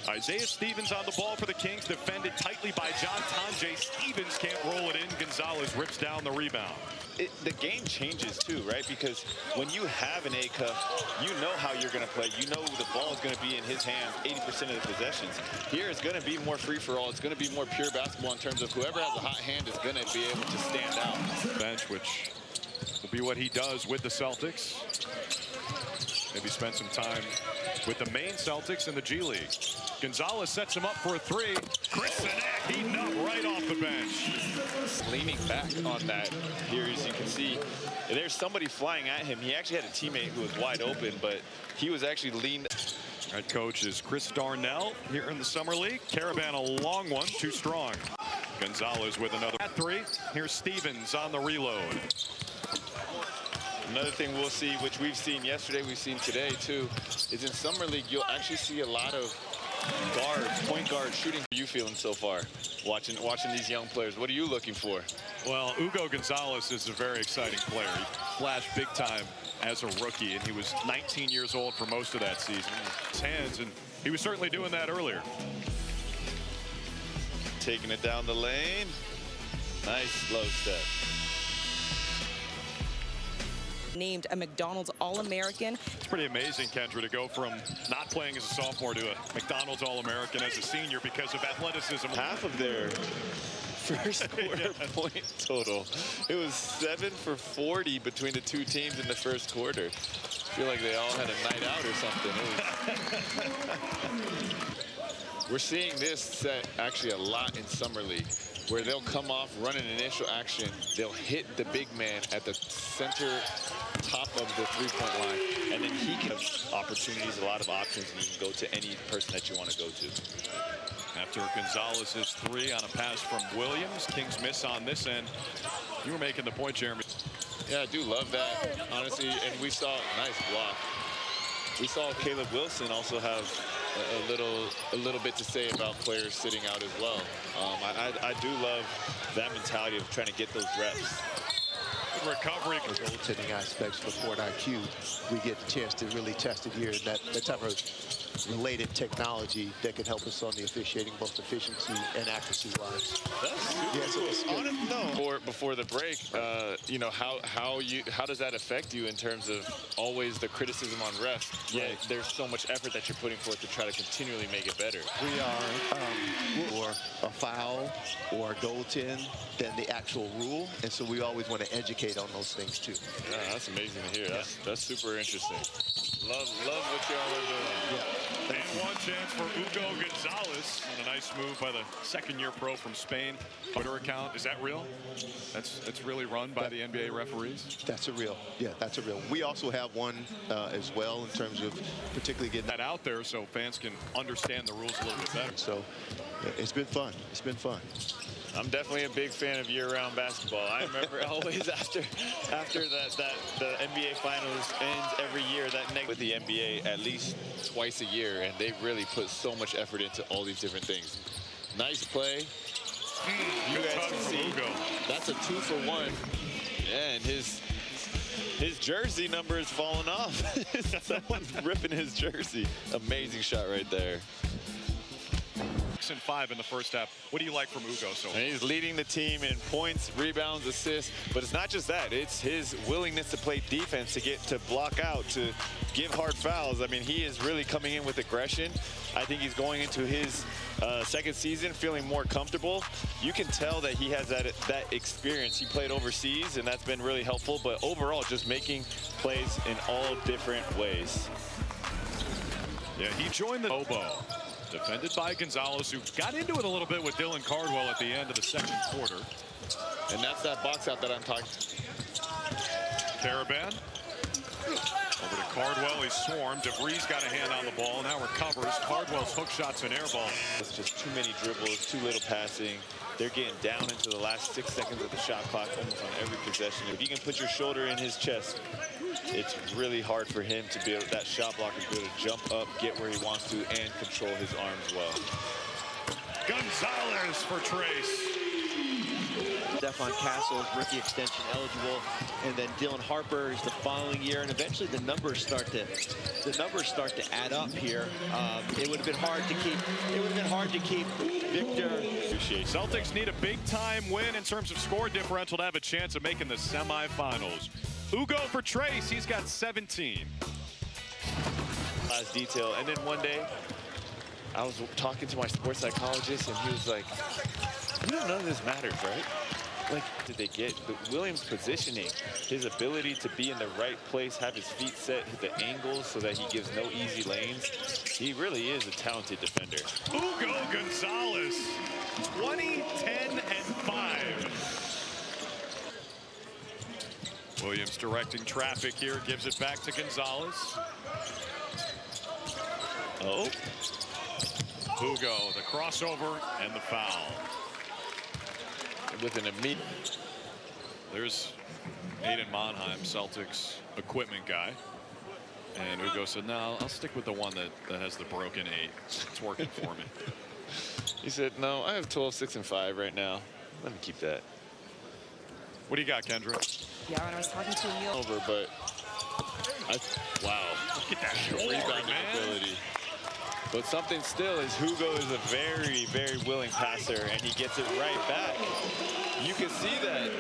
Isaiah Stevens on the ball for the Kings, defended tightly by John Tonje. Stevens can't roll it in. Gonzalez rips down the rebound. The game changes too, right? Because when you have an A cuff, you know how you're going to play. You know the ball is going to be in his hands 80% of the possessions. Here it's going to be more free-for-all. It's going to be more pure basketball in terms of whoever has a hot hand is going to be able to stand out. Bench, which will be what he does with the Celtics. Maybe spend some time with the main Celtics in the G League. Gonzalez sets him up for a three. Chris Sinek heating up right off the bench. Leaning back on that here, as you can see, there's somebody flying at him. He actually had a teammate who was wide open, but he was actually leaned. Head coach is Chris Darnell here in the Summer League. Caravan, a long one, too strong. Gonzalez with another at three. Here's Stevens on the reload. Another thing we'll see, which we've seen yesterday, we've seen today too, is in Summer League, you'll actually see a lot of guards, point guards shooting. How are you feeling so far, watching these young players? What are you looking for? Well, Hugo González is a very exciting player. He flashed big time as a rookie, and he was 19 years old for most of that season. His hands, and he was certainly doing that earlier. Taking it down the lane. Nice slow step. Named a McDonald's All-American. It's pretty amazing, Kendra, to go from not playing as a sophomore to a McDonald's All-American as a senior because of athleticism. Half of their first quarter point total. It was 7 for 40 between the two teams in the first quarter. I feel like they all had a night out or something. We're seeing this set actually a lot in Summer League, where they'll come off, run an initial action, they'll hit the big man at the center top of the three-point line, and then he can have opportunities, a lot of options, and you can go to any person that you want to go to. After Gonzalez's three on a pass from Williams, Kings miss on this end. You were making the point, Jeremy. Yeah, I do love that, honestly, and we saw, nice block. We saw Caleb Wilson also have a little bit to say about players sitting out as well. I do love that mentality of trying to get those reps. Recovery. The goaltending aspects for court IQ, we get the chance to really test it here. That type of related technology that can help us on the officiating, both efficiency and accuracy wise. Before the break, you know, how does that affect you in terms of always the criticism on refs? Yeah, there's so much effort that you're putting forth to try to continually make it better. We are more a foul or a goaltend than the actual rule, and so we always want to educate on those things too. Yeah, that's amazing to hear. That's super interesting. Love what y'all are doing. Yeah. And one chance for Hugo González on a nice move by the second-year pro from Spain. Twitter account, is that real? That's really run by the NBA referees? That's a real. Yeah, that's a real. We also have one as well in terms of particularly getting that out there so fans can understand the rules a little bit better. So it's been fun. It's been fun. I'm definitely a big fan of year-round basketball. I remember always after the NBA Finals ends every year, with the NBA at least twice a year, and they really put so much effort into all these different things. Nice play. You guys can see that's a 2-for-1, and his jersey number is falling off. Someone's ripping his jersey. Amazing shot right there. 6-5 in the first half. What do you like from Hugo? And he's leading the team in points, rebounds, assists, but it's not just that. It's his willingness to play defense, to block out, to give hard fouls. I mean, he is really coming in with aggression. I think he's going into his second season feeling more comfortable. You can tell that he has that experience. He played overseas, and that's been really helpful, but overall just making plays in all different ways. Yeah, he joined the oboe. Defended by Gonzalez, who got into it a little bit with Dylan Cardwell at the end of the second quarter. And that's that box out that I'm talking. Caravan. Over to Cardwell, he's swarmed. DeVries got a hand on the ball, now recovers. Cardwell's hook shot's an air ball. It's just too many dribbles, too little passing. They're getting down into the last 6 seconds of the shot clock almost on every possession. If you can put your shoulder in his chest, it's really hard for him to be able, that shot blocker, to be able to jump up, get where he wants to, and control his arms well. Gonzalez for Trace. Stephon Castle's rookie extension eligible, and then Dylan Harper is the following year, and eventually the numbers start to add up here. It would have been hard to keep. It would have been hard to keep Victor. Celtics need a big-time win in terms of score differential to have a chance of making the semifinals. Hugo for Trace, he's got 17. Last detail, and then one day I was talking to my sports psychologist, and he was like, "You know, none of this matters, right?" Like, did they get the Williams' positioning, his ability to be in the right place, have his feet set, hit the angles so that he gives no easy lanes. He really is a talented defender. Hugo González, 20, 10, and 5. Williams directing traffic here, gives it back to González. Oh. Hugo, the crossover and the foul. With an immediate. There's Aiden Monheim, Celtics equipment guy. And Hugo said, no, I'll stick with the one that has the broken 8. It's working for me. He said, no, I have 12, 6, and 5 right now. Let me keep that. What do you got, Kendra? Yeah, when I was talking to Neil. Over, but wow. Look at that Rebounding ability. But something still is Hugo is a very, very willing passer, and he gets it right back. You can see that.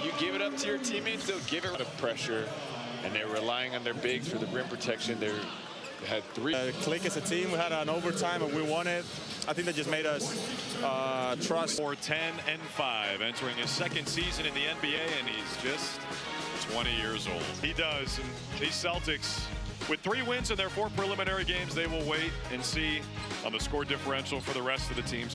You give it up to your teammates, they'll give it of pressure, and they're relying on their bigs for the rim protection. They had 3. Click as a team. We had an overtime, and we won it. I think that just made us trust. For 10 and 5, entering his second season in the NBA, and he's just 20 years old. He does, and these Celtics, with 3 wins in their 4 preliminary games, they will wait and see on the score differential for the rest of the teams.